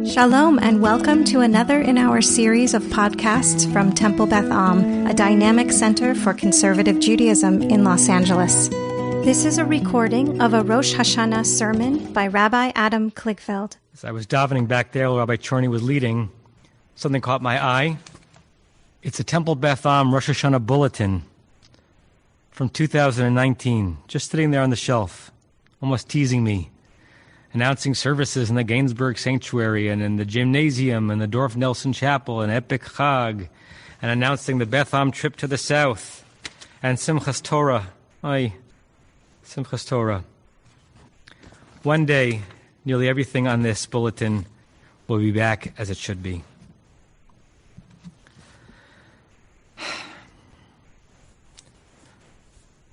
Shalom and welcome to another in our series of podcasts from Temple Beth Am, a dynamic center for conservative Judaism in Los Angeles. This is a recording of a Rosh Hashanah sermon by Rabbi Adam Kligfeld. As I was davening back there while Rabbi Chorny was leading, something caught my eye. It's a Temple Beth Am Rosh Hashanah bulletin from 2019, just sitting there on the shelf, almost teasing me, announcing services in the Gainsbourg Sanctuary and in the Gymnasium and the Dorf Nelson Chapel and Epic Chag, and announcing the Beth Am trip to the south and Simchas Torah. Simchas Torah. One day, nearly everything on this bulletin will be back as it should be.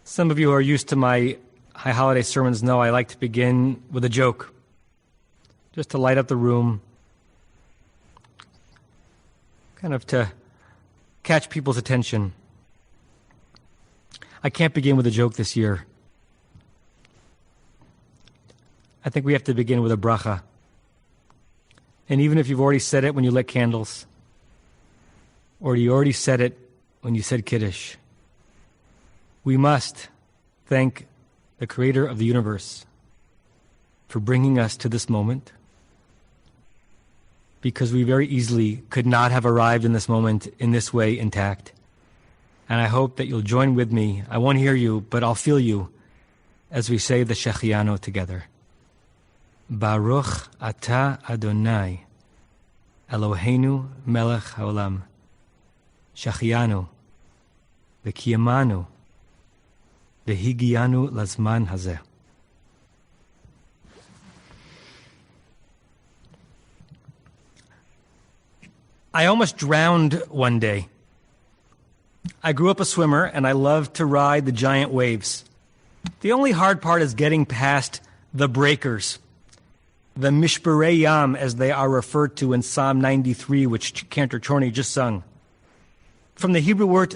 Some of you who are used to my high holiday sermons know I like to begin with a joke, just to light up the room, kind of to catch people's attention. I can't begin with a joke this year. I think we have to begin with a bracha. And even if you've already said it when you lit candles, or you already said it when you said Kiddush, we must thank the Creator of the universe for bringing us to this moment, because we very easily could not have arrived in this moment in this way intact. And I hope that you'll join with me. I won't hear you, but I'll feel you as we say the Shechianu together. Baruch Ata Adonai Eloheinu Melech Haolam Shechianu V'kiyamanu V'higianu Lazman Hazeh. I almost drowned one day. I grew up a swimmer and I loved to ride the giant waves. The only hard part is getting past the breakers, the mishperei yam as they are referred to in Psalm 93, which Cantor Chorny just sung. From the Hebrew word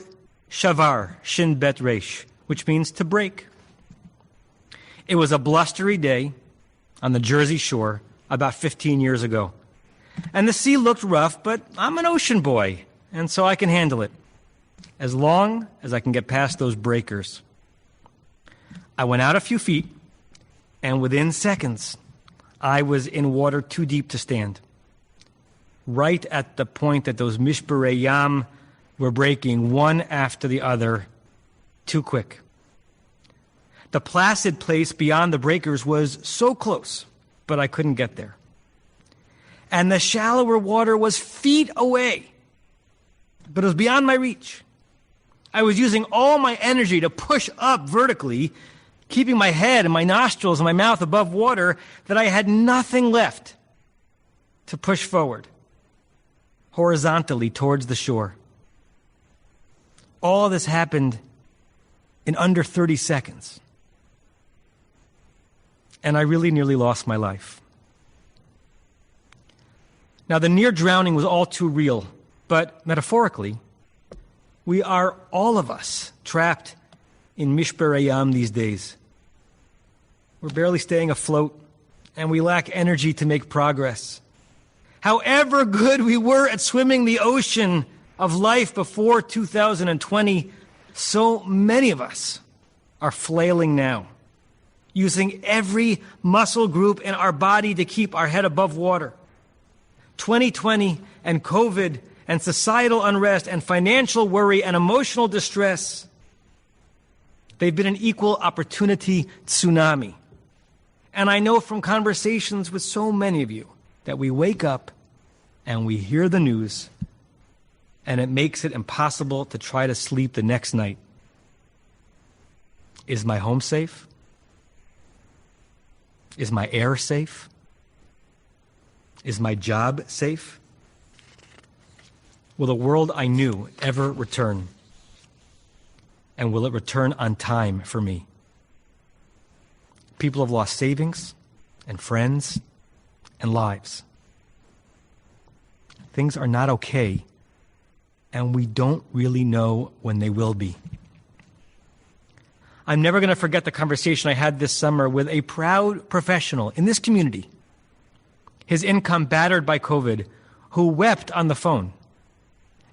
shavar, shin bet resh, which means to break. It was a blustery day on the Jersey Shore about 15 years ago. And the sea looked rough, but I'm an ocean boy, and so I can handle it, as long as I can get past those breakers. I went out a few feet, and within seconds, I was in water too deep to stand. Right at the point that those mishperei yam were breaking one after the other, too quick. The placid place beyond the breakers was so close, but I couldn't get there. And the shallower water was feet away, but it was beyond my reach. I was using all my energy to push up vertically, keeping my head and my nostrils and my mouth above water, that I had nothing left to push forward, horizontally towards the shore. All this happened in under 30 seconds. And I really nearly lost my life. Now, the near drowning was all too real, but metaphorically, we are, all of us, trapped in mishperei yam these days. We're barely staying afloat, and we lack energy to make progress. However good we were at swimming the ocean of life before 2020, so many of us are flailing now, using every muscle group in our body to keep our head above water. 2020 and COVID and societal unrest and financial worry and emotional distress, they've been an equal opportunity tsunami. And I know from conversations with so many of you that we wake up and we hear the news and it makes it impossible to try to sleep the next night. Is my home safe? Is my air safe? Is my job safe? Will the world I knew ever return? And will it return on time for me? People have lost savings and friends and lives. Things are not okay, and we don't really know when they will be. I'm never going to forget the conversation I had this summer with a proud professional in this community his income battered by COVID, who wept on the phone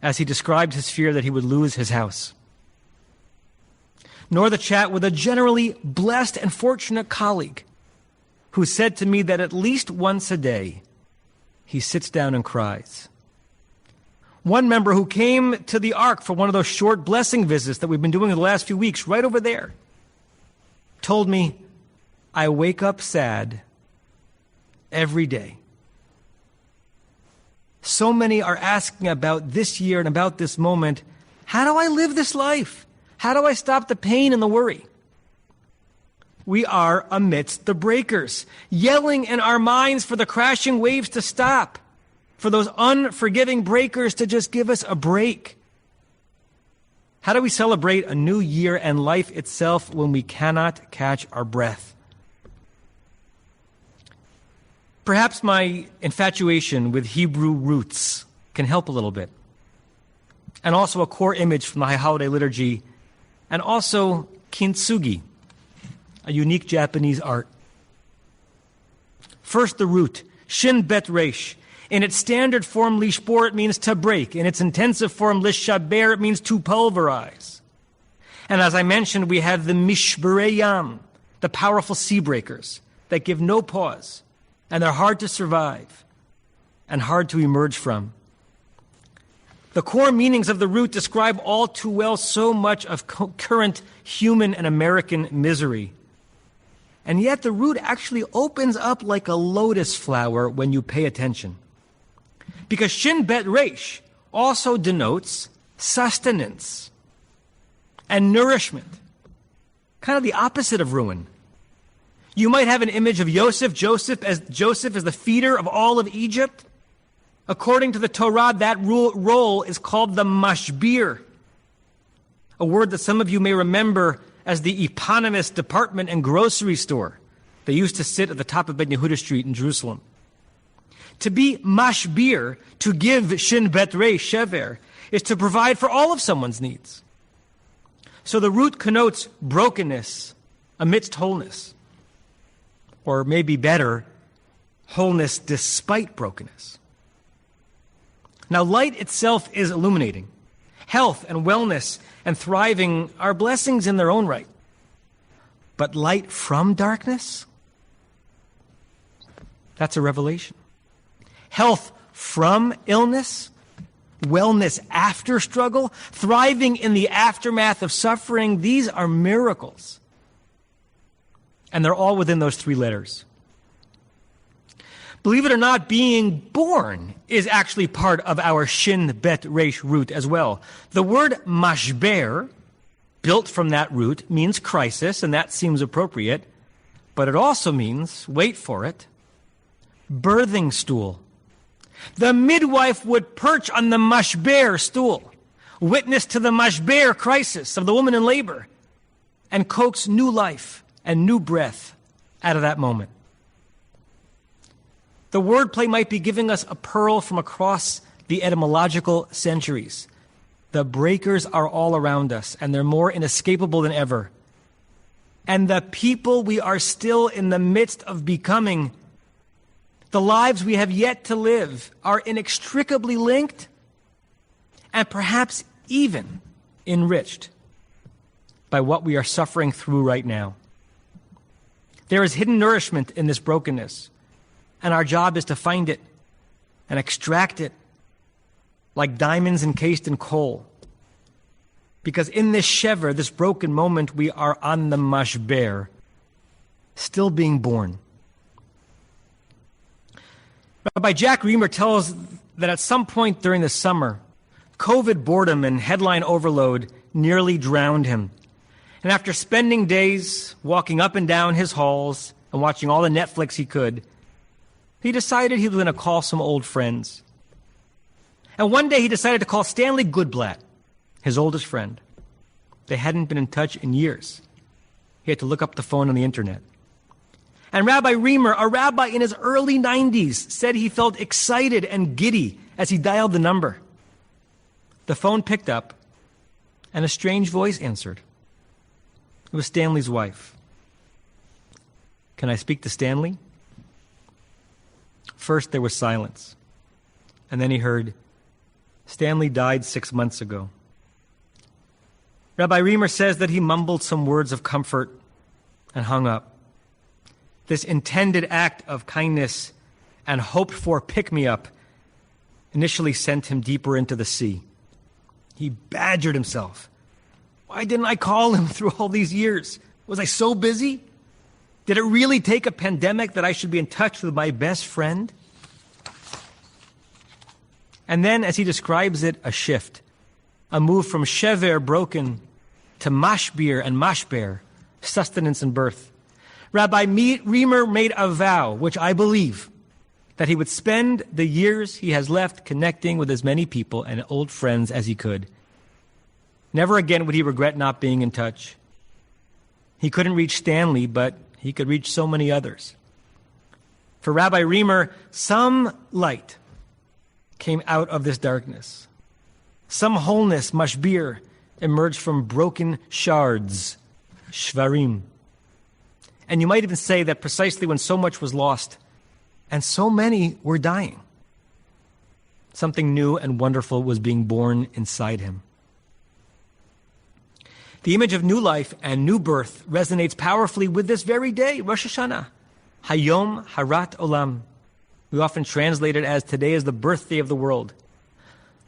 as he described his fear that he would lose his house. Nor the chat with a generally blessed and fortunate colleague who said to me that at least once a day he sits down and cries. One member who came to the Ark for one of those short blessing visits that we've been doing the last few weeks, right over there, told me, I wake up sad every day. So many are asking about this year and about this moment, how do I live this life? How do I stop the pain and the worry? We are amidst the breakers, yelling in our minds for the crashing waves to stop, for those unforgiving breakers to just give us a break. How do we celebrate a new year and life itself when we cannot catch our breath? Perhaps my infatuation with Hebrew roots can help a little bit. And also a core image from the High Holiday Liturgy, and also kintsugi, a unique Japanese art. First, the root, shin bet resh. In its standard form, lishbor, it means to break. In its intensive form, lishaber, it means to pulverize. And as I mentioned, we have the mishberei yam, the powerful sea breakers that give no pause, and they're hard to survive and hard to emerge from. The core meanings of the root describe all too well so much of current human and American misery. And yet the root actually opens up like a lotus flower when you pay attention. Because shin bet resh also denotes sustenance and nourishment, kind of the opposite of ruin. You might have an image of Joseph as the feeder of all of Egypt. According to the Torah, that role is called the mashbir, a word that some of you may remember as the eponymous department and grocery store. They used to sit at the top of Ben Yehuda Street in Jerusalem. To be mashbir, to give shin bet resh shever, is to provide for all of someone's needs. So the root connotes brokenness amidst wholeness. Or maybe better, wholeness despite brokenness. Now, light itself is illuminating. Health and wellness and thriving are blessings in their own right. But light from darkness? That's a revelation. Health from illness? Wellness after struggle? Thriving in the aftermath of suffering? These are miracles. And they're all within those three letters. Believe it or not, being born is actually part of our shin bet resh root as well. The word mashber, built from that root, means crisis, and that seems appropriate. But it also means, wait for it, birthing stool. The midwife would perch on the mashber stool, witness to the mashber crisis of the woman in labor, and coax new life and new breath out of that moment. The wordplay might be giving us a pearl from across the etymological centuries. The breakers are all around us, and they're more inescapable than ever. And the people we are still in the midst of becoming, the lives we have yet to live, are inextricably linked and perhaps even enriched by what we are suffering through right now. There is hidden nourishment in this brokenness, and our job is to find it and extract it like diamonds encased in coal. Because in this shever, this broken moment, we are on the mashber, still being born. Rabbi Jack Reamer tells that at some point during the summer, COVID boredom and headline overload nearly drowned him. And after spending days walking up and down his halls and watching all the Netflix he could, he decided he was going to call some old friends. And one day he decided to call Stanley Goodblatt, his oldest friend. They hadn't been in touch in years. He had to look up the phone on the internet. And Rabbi Reamer, a rabbi in his early 90s, said he felt excited and giddy as he dialed the number. The phone picked up, and a strange voice answered. It was Stanley's wife. Can I speak to Stanley? First there was silence. And then he heard, "Stanley died 6 months ago." Rabbi Reamer says that he mumbled some words of comfort and hung up. This intended act of kindness and hoped-for pick-me-up initially sent him deeper into the sea. He badgered himself. Why didn't I call him through all these years? Was I so busy? Did it really take a pandemic that I should be in touch with my best friend? And then, as he describes it, a shift. A move from shever, broken, to mashbir and mashber, sustenance and birth. Rabbi Reamer made a vow, which I believe, that he would spend the years he has left connecting with as many people and old friends as he could. Never again would he regret not being in touch. He couldn't reach Stanley, but he could reach so many others. For Rabbi Reamer, some light came out of this darkness. Some wholeness, mashbir, emerged from broken shards, shvarim. And you might even say that precisely when so much was lost, and so many were dying, something new and wonderful was being born inside him. The image of new life and new birth resonates powerfully with this very day, Rosh Hashanah, Hayom Harat Olam. We often translate it as today is the birthday of the world.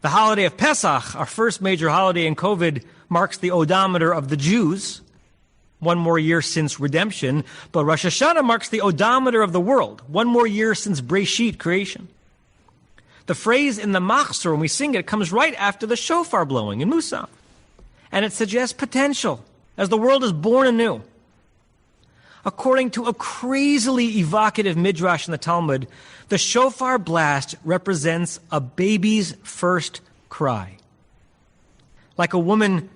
The holiday of Pesach, our first major holiday in COVID, marks the odometer of the Jews, one more year since redemption, but Rosh Hashanah marks the odometer of the world, one more year since Breshit, creation. The phrase in the Machzor, when we sing it, comes right after the shofar blowing in Musaf, and it suggests potential as the world is born anew. According to a crazily evocative midrash in the Talmud, the shofar blast represents a baby's first cry. Like a woman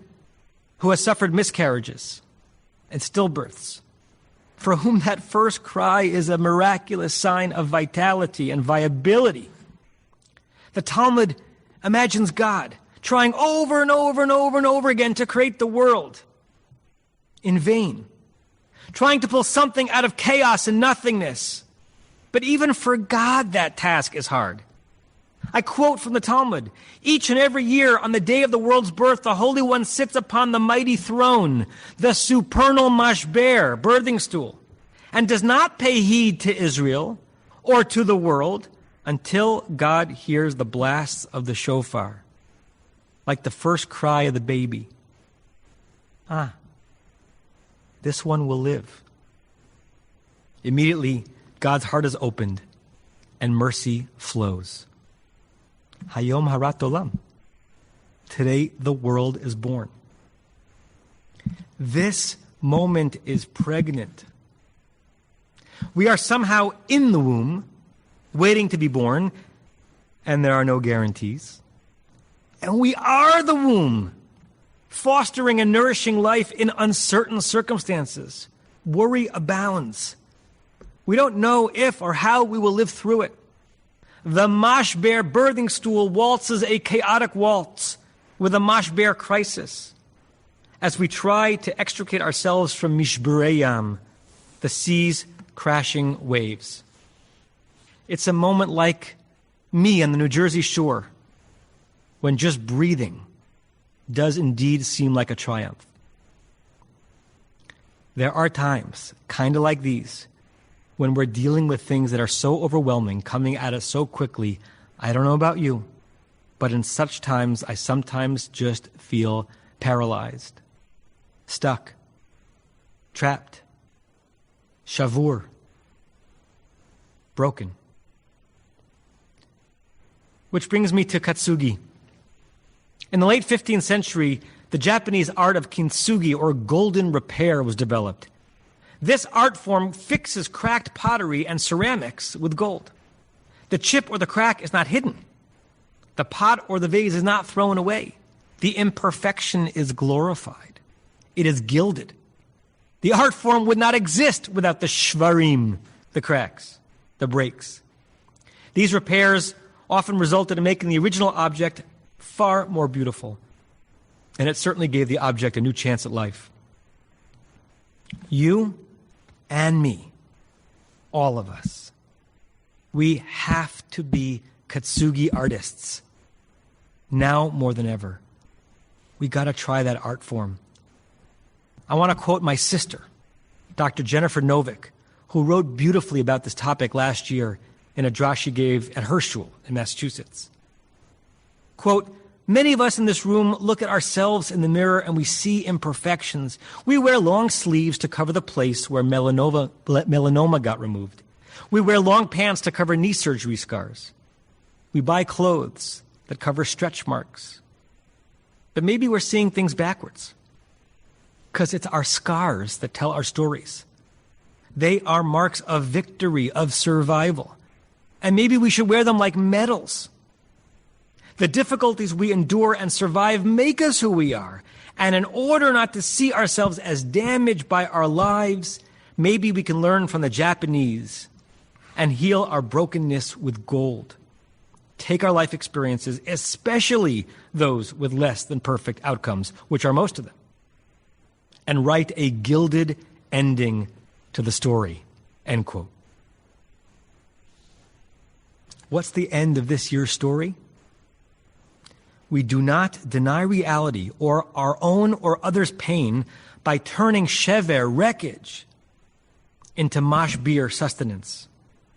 who has suffered miscarriages and stillbirths, for whom that first cry is a miraculous sign of vitality and viability. The Talmud imagines God trying over and over and over and over again to create the world in vain, trying to pull something out of chaos and nothingness. But even for God, that task is hard. I quote from the Talmud, "Each and every year on the day of the world's birth, the Holy One sits upon the mighty throne, the supernal mashber, birthing stool, and does not pay heed to Israel or to the world until God hears the blasts of the shofar, like the first cry of the baby. This one will live." Immediately, God's heart is opened and mercy flows. Hayom Harat Olam. Today the world is born. This moment is pregnant. We are somehow in the womb, waiting to be born, and there are no guarantees. And we are the womb, fostering and nourishing life in uncertain circumstances. Worry abounds. We don't know if or how we will live through it. The mashber birthing stool waltzes a chaotic waltz with a mashber crisis as we try to extricate ourselves from mishberei yam, the sea's crashing waves. It's a moment like me on the New Jersey shore, when just breathing does indeed seem like a triumph. There are times, kind of like these, when we're dealing with things that are so overwhelming, coming at us so quickly. I don't know about you, but in such times, I sometimes just feel paralyzed, stuck, trapped, shavur, broken. Which brings me to katsugi. In the late 15th century, the Japanese art of kintsugi, or golden repair, was developed. This art form fixes cracked pottery and ceramics with gold. The chip or the crack is not hidden. The pot or the vase is not thrown away. The imperfection is glorified. It is gilded. The art form would not exist without the shvarim, the cracks, the breaks. These repairs often resulted in making the original object far more beautiful, and it certainly gave the object a new chance at life. You and me, all of us, We have to be Kintsugi artists. Now more than ever. We got to try that art form. I want to quote my sister, Dr. Jennifer Novick, who wrote beautifully about this topic last year in a drash she gave at her shul in Massachusetts. Quote, "Many of us in this room look at ourselves in the mirror and we see imperfections. We wear long sleeves to cover the place where melanoma got removed. We wear long pants to cover knee surgery scars. We buy clothes that cover stretch marks. But maybe we're seeing things backwards, because it's our scars that tell our stories. They are marks of victory, of survival. And maybe we should wear them like medals. The difficulties we endure and survive make us who we are. And in order not to see ourselves as damaged by our lives, maybe we can learn from the Japanese and heal our brokenness with gold. Take our life experiences, especially those with less than perfect outcomes, which are most of them, and write a gilded ending to the story." End quote. What's the end of this year's story? We do not deny reality or our own or others' pain by turning shever, wreckage, into mashbir, sustenance,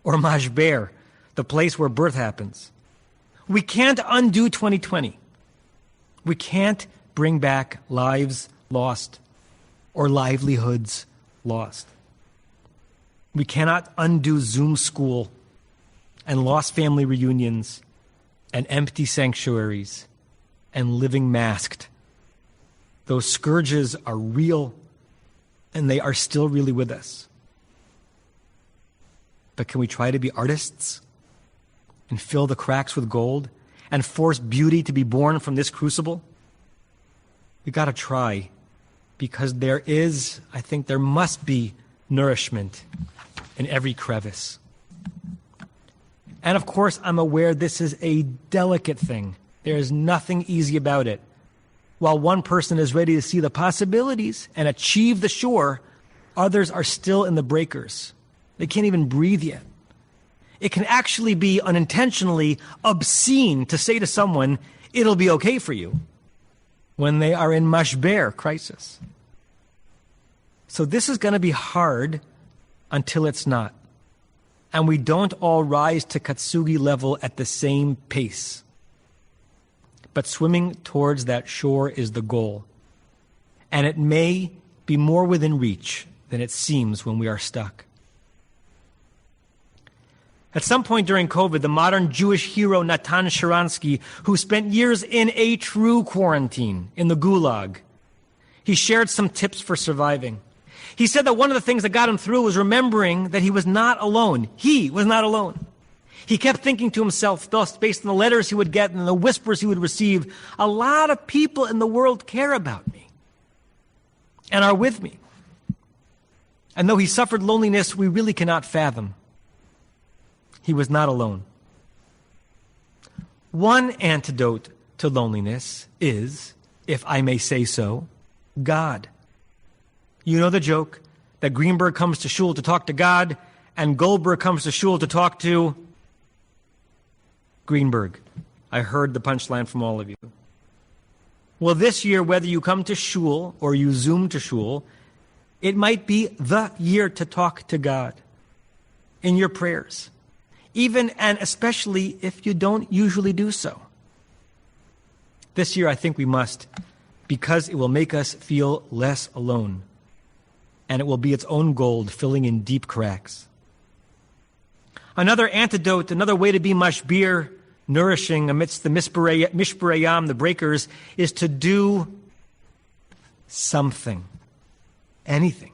or mashber, the place where birth happens. We can't undo 2020. We can't bring back lives lost or livelihoods lost. We cannot undo Zoom school and lost family reunions and empty sanctuaries and living masked. Those scourges are real, and they are still really with us. But can we try to be artists and fill the cracks with gold and force beauty to be born from this crucible? We got to try, because there must be nourishment in every crevice. And of course, I'm aware this is a delicate thing. There is nothing easy about it. While one person is ready to see the possibilities and achieve the shore, others are still in the breakers. They can't even breathe yet. It can actually be unintentionally obscene to say to someone, "It'll be okay for you," when they are in mashber, crisis. So this is going to be hard until it's not. And we don't all rise to Kintsugi level at the same pace. But swimming towards that shore is the goal. And it may be more within reach than it seems when we are stuck. At some point during COVID, the modern Jewish hero Natan Sharansky, who spent years in a true quarantine in the Gulag, he shared some tips for surviving. He said that one of the things that got him through was remembering that he was not alone. He was not alone. He kept thinking to himself, based on the letters he would get and the whispers he would receive, a lot of people in the world care about me and are with me. And though he suffered loneliness we really cannot fathom, he was not alone. One antidote to loneliness is, if I may say so, God. You know the joke that Greenberg comes to shul to talk to God and Goldberg comes to shul to talk to Greenberg. I heard the punchline from all of you. Well, this year, whether you come to shul or you Zoom to shul, it might be the year to talk to God in your prayers, even and especially if you don't usually do so. This year, I think we must, because it will make us feel less alone, and it will be its own gold filling in deep cracks. Another antidote, another way to be mashbir, nourishing amidst the mishparayam, the breakers, is to do something, anything,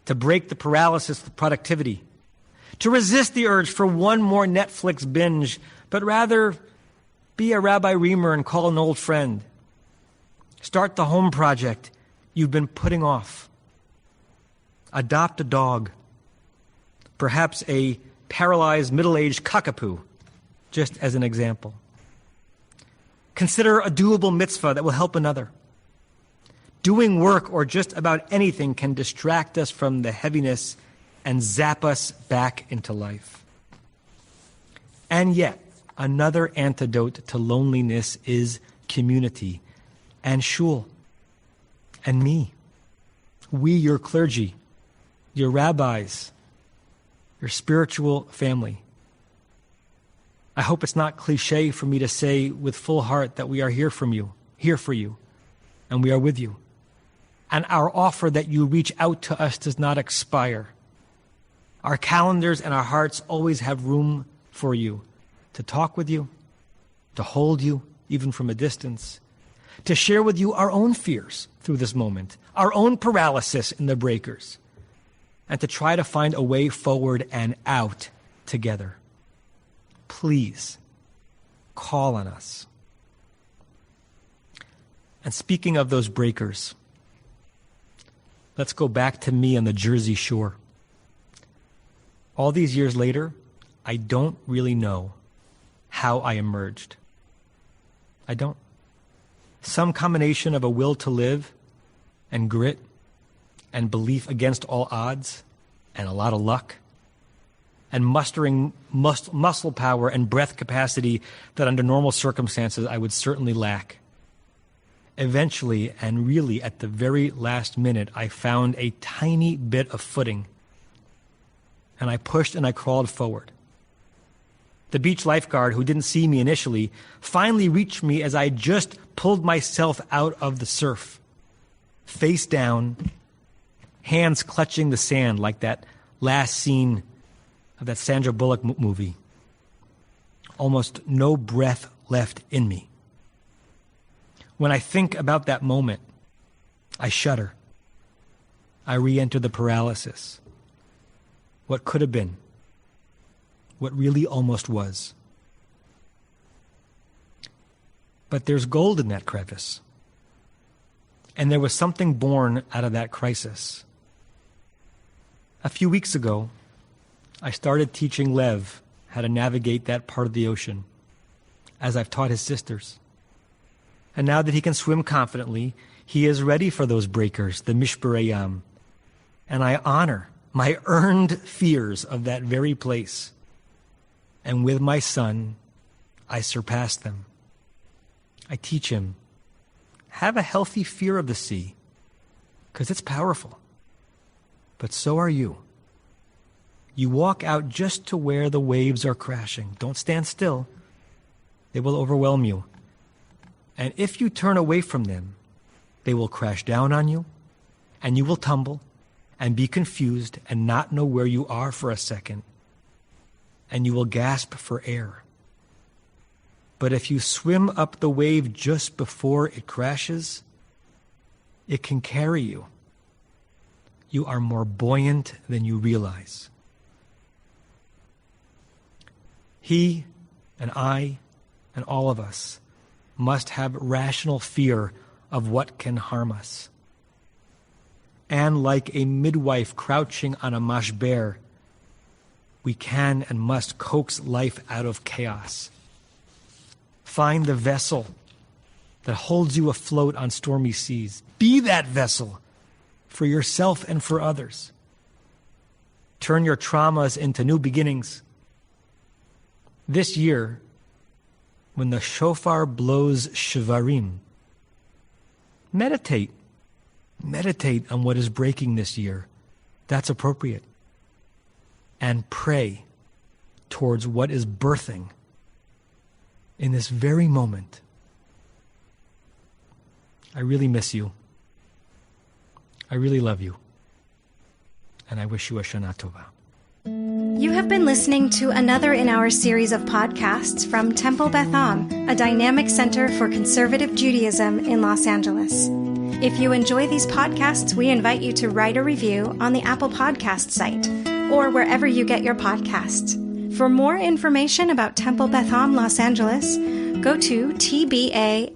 to break the paralysis of productivity, to resist the urge for one more Netflix binge, but rather be a Rabbi Reamer and call an old friend. Start the home project you've been putting off. Adopt a dog, perhaps a paralyzed middle-aged cockapoo, just as an example. Consider a doable mitzvah that will help another. Doing work or just about anything can distract us from the heaviness and zap us back into life. And yet, another antidote to loneliness is community and shul and me. We, your clergy, your rabbis, your spiritual family. I hope it's not cliche for me to say with full heart that we are here for you, and we are with you. And our offer that you reach out to us does not expire. Our calendars and our hearts always have room for you, to talk with you, to hold you, even from a distance, to share with you our own fears through this moment, our own paralysis in the breakers, and to try to find a way forward and out together. Please, call on us. And speaking of those breakers, let's go back to me on the Jersey Shore. All these years later, I don't really know how I emerged. I don't. Some combination of a will to live and grit and belief against all odds and a lot of luck and mustering muscle power and breath capacity that under normal circumstances I would certainly lack. Eventually, and really at the very last minute, I found a tiny bit of footing, and I pushed and I crawled forward. The beach lifeguard, who didn't see me initially, finally reached me as I just pulled myself out of the surf, face down, hands clutching the sand like that last scene of that Sandra Bullock movie. Almost no breath left in me. When I think about that moment, I shudder. I re-enter the paralysis. What could have been. What really almost was. But there's gold in that crevice. And there was something born out of that crisis. A few weeks ago, I started teaching Lev how to navigate that part of the ocean, as I've taught his sisters. And now that he can swim confidently, he is ready for those breakers, the Mishbarei Yam. And I honor my earned fears of that very place. And with my son, I surpass them. I teach him, have a healthy fear of the sea, because it's powerful. But so are you. You walk out just to where the waves are crashing. Don't stand still. They will overwhelm you. And if you turn away from them, they will crash down on you, and you will tumble and be confused and not know where you are for a second, and you will gasp for air. But if you swim up the wave just before it crashes, it can carry you. You are more buoyant than you realize. He and I and all of us must have rational fear of what can harm us. And like a midwife crouching on a mashber, we can and must coax life out of chaos. Find the vessel that holds you afloat on stormy seas. Be that vessel for yourself and for others. Turn your traumas into new beginnings. This year, when the shofar blows shvarim, meditate. Meditate on what is breaking this year. That's appropriate. And pray towards what is birthing in this very moment. I really miss you. I really love you. And I wish you a Shana Tova. You have been listening to another in our series of podcasts from Temple Beth Am, a dynamic center for conservative Judaism in Los Angeles. If you enjoy these podcasts, we invite you to write a review on the Apple Podcast site or wherever you get your podcasts. For more information about Temple Beth Am Los Angeles, go to tbala.org.